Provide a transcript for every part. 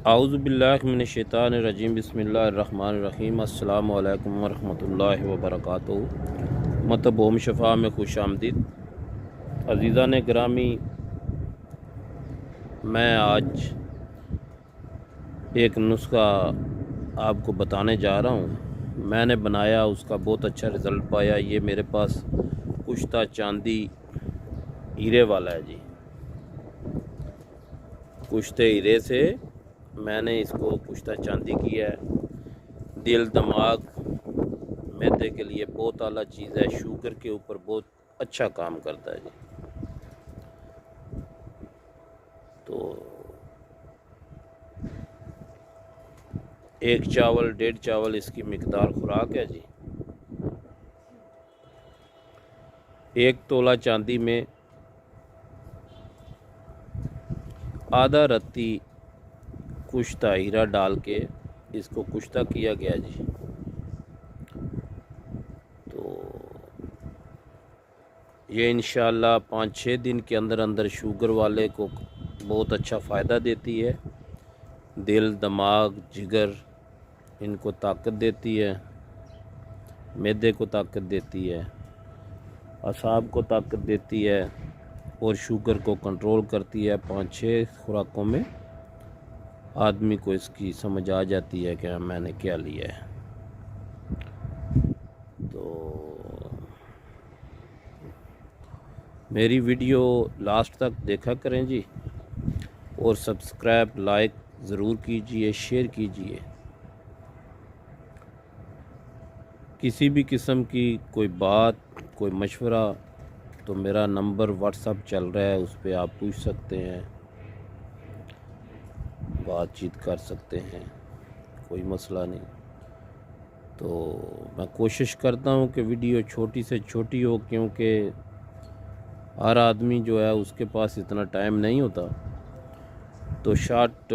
اعوذ باللہ من الشیطان الرجیم، بسم اللہ الرحمن الرحیم۔ السلام علیکم ورحمۃ اللہ وبرکاتہ۔ مطب ہوم شفا میں خوش آمدید۔ عزیزان گرامی، میں آج ایک نسخہ آپ کو بتانے جا رہا ہوں۔ میں نے بنایا، اس کا بہت اچھا رزلٹ پایا۔ یہ میرے پاس کشتہ چاندی ہیرے والا ہے جی۔ کشتے ہیرے سے میں نے اس کو کشتہ چاندی کیا ہے۔ دل، دماغ، معدے کے لیے بہت اعلیٰ چیز ہے۔ شوگر کے اوپر بہت اچھا کام کرتا ہے جی۔ تو ایک چاول 1.5 چاول اس کی مقدار خوراک ہے جی۔ 1 تولہ چاندی میں آدھا رتی کشتہ ہیرا ڈال کے اس کو کشتہ کیا گیا جی۔ تو یہ انشاءاللہ 5-6 دن کے اندر اندر شوگر والے کو بہت اچھا فائدہ دیتی ہے۔ دل، دماغ، جگر ان کو طاقت دیتی ہے، معدے کو طاقت دیتی ہے، اعصاب کو طاقت دیتی ہے اور شوگر کو کنٹرول کرتی ہے۔ 5-6 خوراکوں میں آدمی کو اس کی سمجھ آ جاتی ہے کہ میں نے کیا لیا ہے۔ تو میری ویڈیو لاسٹ تک دیکھا کریں جی، اور سبسکرائب، لائک ضرور کیجئے، شیئر کیجئے۔ کسی بھی قسم کی کوئی بات، کوئی مشورہ تو میرا نمبر واٹس ایپ چل رہا ہے، اس پہ آپ پوچھ سکتے ہیں، بات چیت کر سکتے ہیں، کوئی مسئلہ نہیں۔ تو میں کوشش کرتا ہوں کہ ویڈیو چھوٹی سے چھوٹی ہو، کیونکہ ہر آدمی جو ہے اس کے پاس اتنا ٹائم نہیں ہوتا۔ تو شارٹ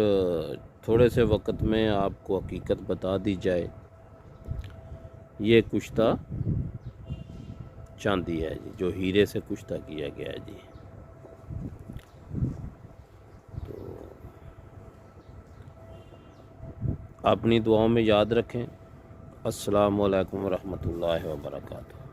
تھوڑے سے وقت میں آپ کو حقیقت بتا دی جائے۔ یہ کشتہ چاندی ہے جی، جو ہیرے سے کشتہ کیا گیا ہے جی۔ تو اپنی دعاؤں میں یاد رکھیں۔ السلام علیکم ورحمۃ اللہ وبرکاتہ۔